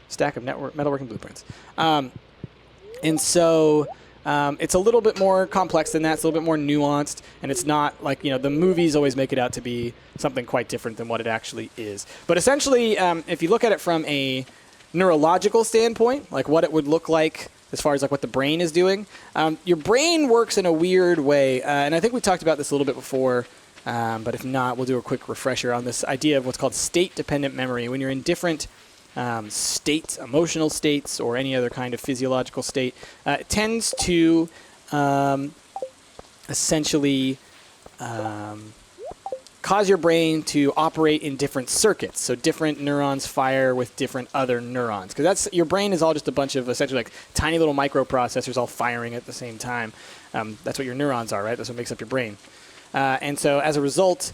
A: Stack of metalworking blueprints. And so it's a little bit more complex than that. It's a little bit more nuanced, and it's not like, the movies always make it out to be something quite different than what it actually is. But essentially, if you look at it from a neurological standpoint, like what it would look like as far as like what the brain is doing, your brain works in a weird way. And I think we talked about this a little bit before, but if not, we'll do a quick refresher on this idea of what's called state-dependent memory. When you're in different states, emotional states, or any other kind of physiological state, it tends to essentially cause your brain to operate in different circuits. So different neurons fire with different other neurons. Because your brain is all just a bunch of essentially like tiny little microprocessors all firing at the same time. That's what your neurons are, right? That's what makes up your brain. And so as a result,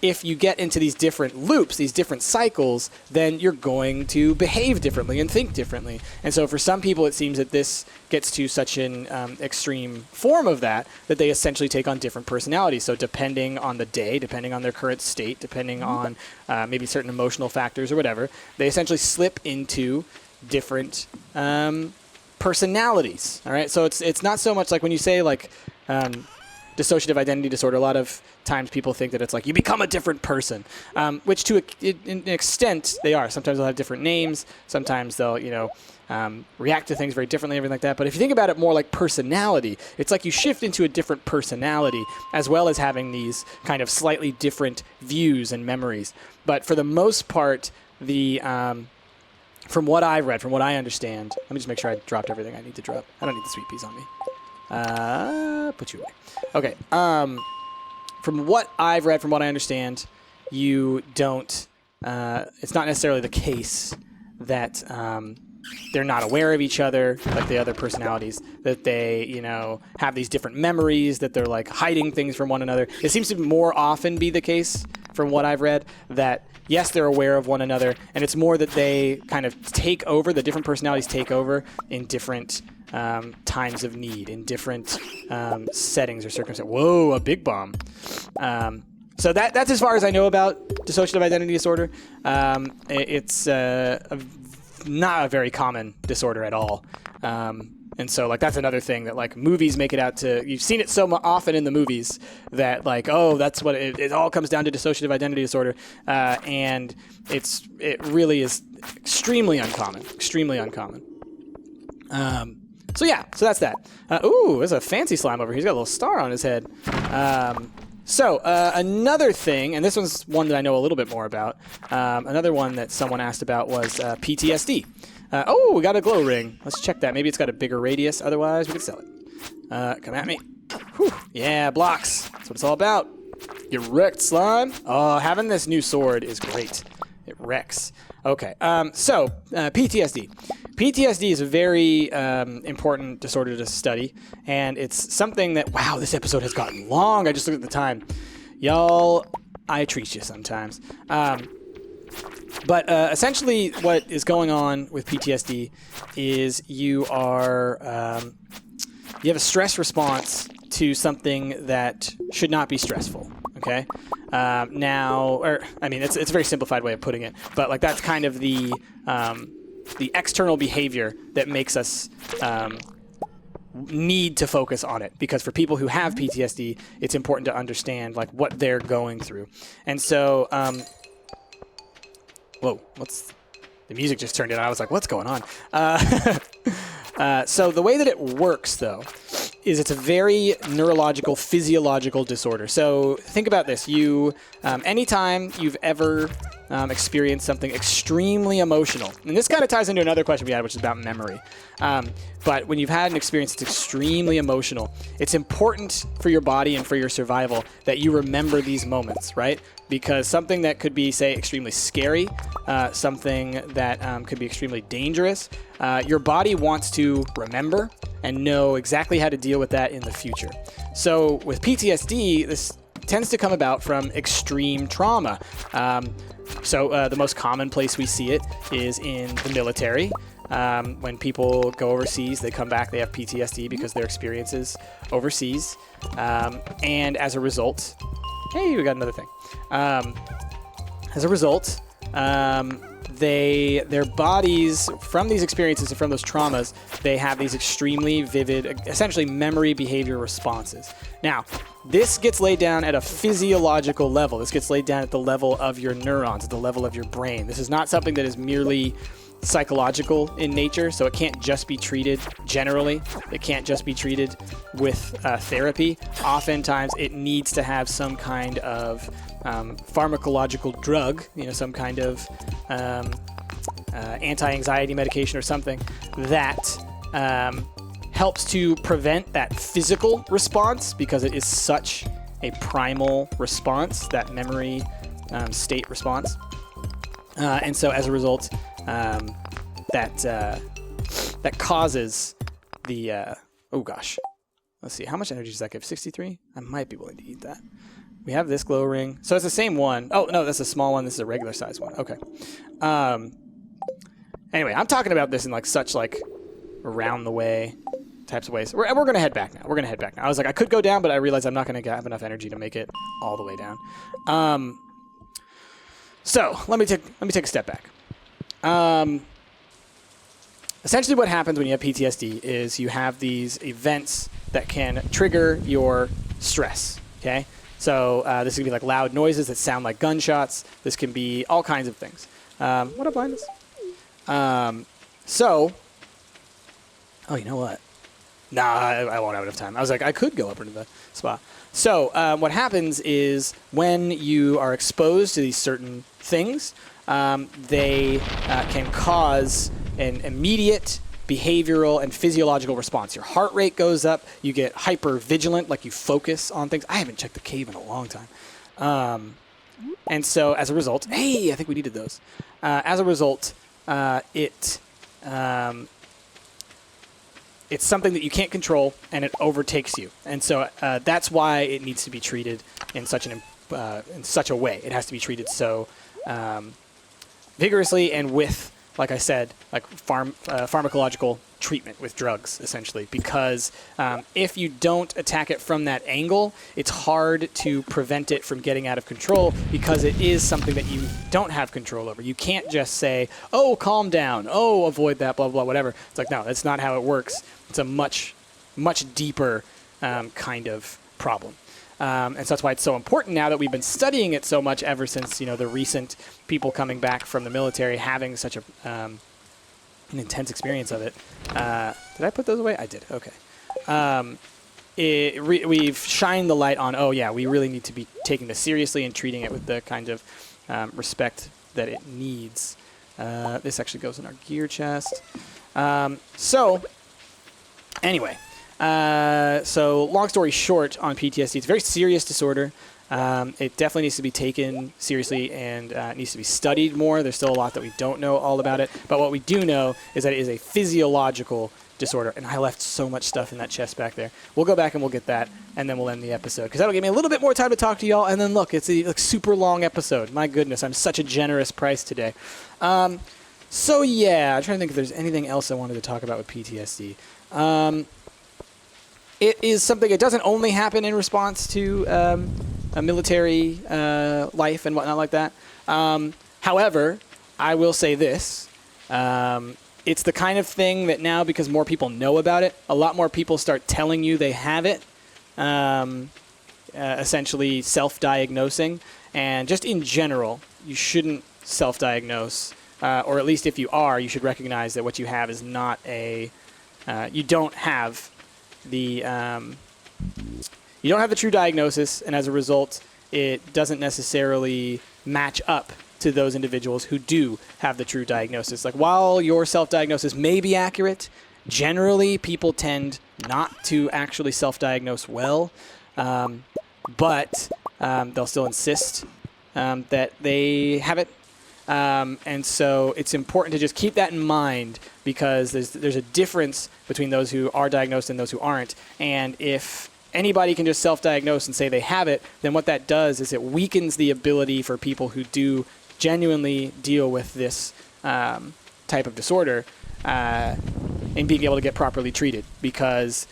A: if you get into these different loops, these different cycles, then you're going to behave differently and think differently. And so for some people, it seems that this gets to such an extreme form of that they essentially take on different personalities. So depending on the day, depending on their current state, depending on maybe certain emotional factors or whatever, they essentially slip into different personalities. All right. So it's not so much like when you say like dissociative identity disorder, a lot of times people think that it's like you become a different person, which to an extent they are. Sometimes they'll have different names. Sometimes they'll, react to things very differently, everything like that. But if you think about it more like personality, it's like you shift into a different personality as well as having these kind of slightly different views and memories. But for the most part, from what I've read, from what I understand, let me just make sure I dropped everything I need to drop. I don't need the sweet peas on me. Put you away. Okay. From what I've read, from what I understand, you don't. It's not necessarily the case that they're not aware of each other, like the other personalities, that they, have these different memories, that they're like hiding things from one another. It seems to more often be the case, from what I've read, that yes, they're aware of one another, and it's more that they kind of take over, the different personalities take over in different times of need, in different settings or circumstances. Whoa, a big bomb. So that's as far as I know about dissociative identity disorder. It's not a very common disorder at all. And so, like, that's another thing that, like, movies make it out to... You've seen it so often in the movies that, like, oh, that's what... It all comes down to dissociative identity disorder. And it really is extremely uncommon. Extremely uncommon. So, yeah. So, that's that. Ooh, there's a fancy slime over here. He's got a little star on his head. Another thing, and this one's one that I know a little bit more about. Another one that someone asked about was PTSD. We got a glow ring. Let's check that. Maybe it's got a bigger radius. Otherwise, we could sell it. Come at me. Whew. Yeah, blocks. That's what it's all about. Get wrecked, slime. Oh, having this new sword is great. It wrecks. Okay, PTSD. PTSD is a very important disorder to study, and it's something that, wow, this episode has gotten long. I just looked at the time. Y'all, I treat you sometimes. But essentially what is going on with PTSD is you have a stress response to something that should not be stressful, okay? It's a very simplified way of putting it, but like that's kind of the external behavior that makes us need to focus on it, because for people who have PTSD, it's important to understand like what they're going through. And so whoa, the music just turned in. I was like, what's going on? So the way that it works, though, is it's a very neurological, physiological disorder. So think about this. Anytime you've ever experienced something extremely emotional, and this kind of ties into another question we had, which is about memory. But when you've had an experience that's extremely emotional, it's important for your body and for your survival that you remember these moments, right? Because something that could be, say, extremely scary, something that could be extremely dangerous, your body wants to remember and know exactly how to deal with that in the future. So with PTSD, this tends to come about from extreme trauma. The most common place we see it is in the military. When people go overseas, they come back, they have PTSD because their experiences overseas. And as a result, hey, we got another thing. As a result, their bodies, from these experiences and from those traumas, they have these extremely vivid, essentially memory behavior responses. Now, this gets laid down at a physiological level. This gets laid down at the level of your neurons, at the level of your brain. This is not something that is merely psychological in nature, so it can't just be treated generally. It can't just be treated with therapy. Oftentimes, it needs to have some kind of pharmacological drug, some kind of anti-anxiety medication or something that helps to prevent that physical response, because it is such a primal response, that memory state response. And so as a result, that causes the... oh gosh. Let's see. How much energy does that give? 63? I might be willing to eat that. We have this glow ring. So it's the same one. Oh, no, that's a small one. This is a regular size one. Okay. Anyway, I'm talking about this in such around the way types of ways. We're going to head back now. I was like, I could go down, but I realized I'm not going to have enough energy to make it all the way down. So let me take a step back. Essentially what happens when you have PTSD is you have these events that can trigger your stress, okay? So this can be like loud noises that sound like gunshots. This can be all kinds of things. What up, Linus? Oh, you know what? Nah, I won't have enough time. I was like, I could go up into the spa. So what happens is when you are exposed to these certain things, they can cause an immediate behavioral and physiological response. Your heart rate goes up. You get hyper vigilant, like you focus on things. I haven't checked the cave in a long time. And so as a result, hey, I think we needed those. As a result, it it's something that you can't control, and it overtakes you. And so that's why it needs to be treated in such a way. It has to be treated so vigorously and with, like I said, like pharmacological treatment with drugs, essentially. Because if you don't attack it from that angle, it's hard to prevent it from getting out of control because it is something that you don't have control over. You can't just say, oh, calm down, oh, avoid that, blah, blah, whatever. It's like, no, that's not how it works. It's a much, much deeper kind of problem. And so that's why it's so important now that we've been studying it so much ever since, the recent people coming back from the military having such an intense experience of it. Did I put those away? I did. Okay. We've shined the light on, oh, yeah, we really need to be taking this seriously and treating it with the kind of respect that it needs. This actually goes in our gear chest. Anyway. So long story short on PTSD, it's a very serious disorder. It definitely needs to be taken seriously and needs to be studied more. There's still a lot that we don't know all about it. But what we do know is that it is a physiological disorder. And I left so much stuff in that chest back there. We'll go back and we'll get that, and then we'll end the episode. Because that'll give me a little bit more time to talk to y'all. And then look, it's a super long episode. My goodness, I'm such a generous price today. So yeah, I'm trying to think if there's anything else I wanted to talk about with PTSD. It is something, it doesn't only happen in response to a military life and whatnot like that. However, I will say this. It's the kind of thing that now, because more people know about it, a lot more people start telling you they have it, essentially self-diagnosing. And just in general, you shouldn't self-diagnose, or at least if you are, you should recognize that what you have is not you don't have the true diagnosis, and as a result, it doesn't necessarily match up to those individuals who do have the true diagnosis. Like, while your self-diagnosis may be accurate, generally people tend not to actually self-diagnose well, but they'll still insist that they have it. And so it's important to just keep that in mind, because there's a difference between those who are diagnosed and those who aren't. And if anybody can just self-diagnose and say they have it, then what that does is it weakens the ability for people who do genuinely deal with this type of disorder in being able to get properly treated, because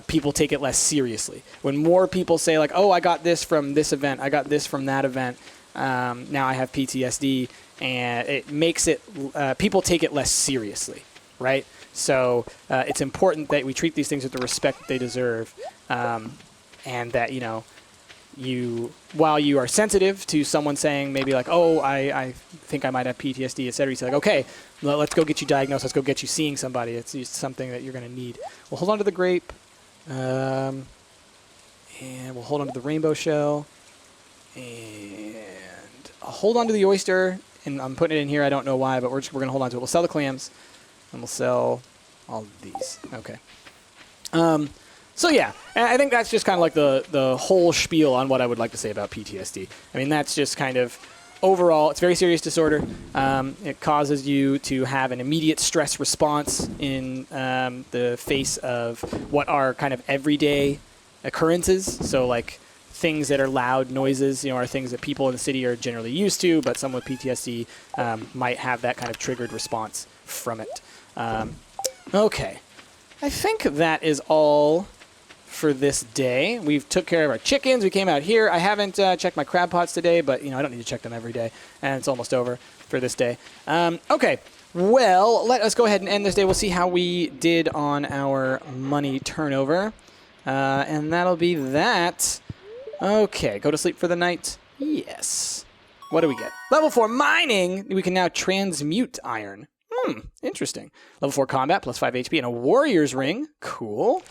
A: people take it less seriously. When more people say, like, oh, I got this from this event, I got this from that event, now I have PTSD, and it makes it, people take it less seriously, right? So it's important that we treat these things with the respect that they deserve, and that, while you are sensitive to someone saying maybe like, oh, I think I might have PTSD, et cetera, you say like, okay, let's go get you diagnosed, let's go get you seeing somebody. It's something that you're going to need. We'll hold on to the grape, and we'll hold on to the rainbow shell, and I'll hold on to the oyster, and I'm putting it in here, I don't know why, but we're going to hold on to it. We'll sell the clams, and we'll sell all of these. Okay. So yeah, and I think that's just kind of like the whole spiel on what I would like to say about PTSD. I mean, that's just kind of overall, it's a very serious disorder. It causes you to have an immediate stress response in the face of what are kind of everyday occurrences. So like things that are loud noises, are things that people in the city are generally used to, but someone with PTSD might have that kind of triggered response from it. Okay, I think that is all for this day. We've took care of our chickens. We came out here. I haven't checked my crab pots today, but I don't need to check them every day, and it's almost over for this day. Okay, well, let us go ahead and end this day. We'll see how we did on our money turnover, and that'll be that. Okay, go to sleep for the night. Yes. What do we get? Level 4 mining. We can now transmute iron. Interesting. Level 4 combat, plus 5 HP, and a warrior's ring. Cool.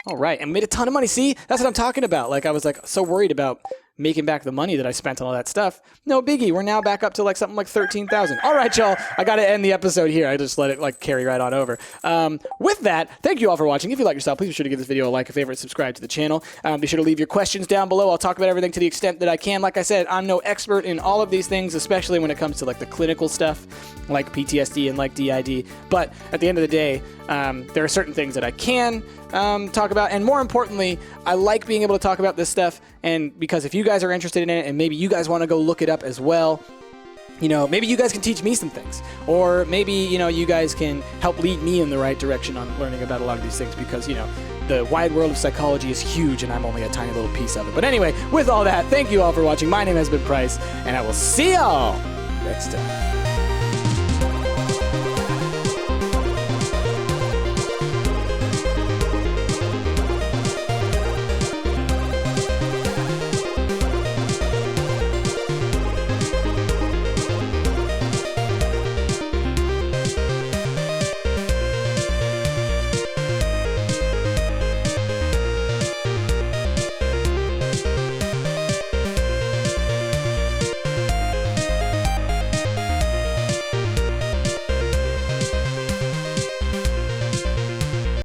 A: All right, and made a ton of money. See, that's what I'm talking about. Like, I was like so worried about making back the money that I spent on all that stuff, no biggie. We're now back up to like something like 13,000. All right, y'all. I got to end the episode here. I just let it like carry right on over. With that, thank you all for watching. If you like your style, please be sure to give this video a like, a favorite, subscribe to the channel. Be sure to leave your questions down below. I'll talk about everything to the extent that I can. Like I said, I'm no expert in all of these things, especially when it comes to like the clinical stuff, like PTSD and like DID. But at the end of the day, there are certain things that I can talk about, and more importantly, I like being able to talk about this stuff, and because if you guys are interested in it, and maybe you guys want to go look it up as well, you know, maybe you guys can teach me some things, or maybe, you know, you guys can help lead me in the right direction on learning about a lot of these things, because, you know, the wide world of psychology is huge, and I'm only a tiny little piece of it. But anyway, with all that, thank you all for watching. My name has been Price, and I will see y'all next time.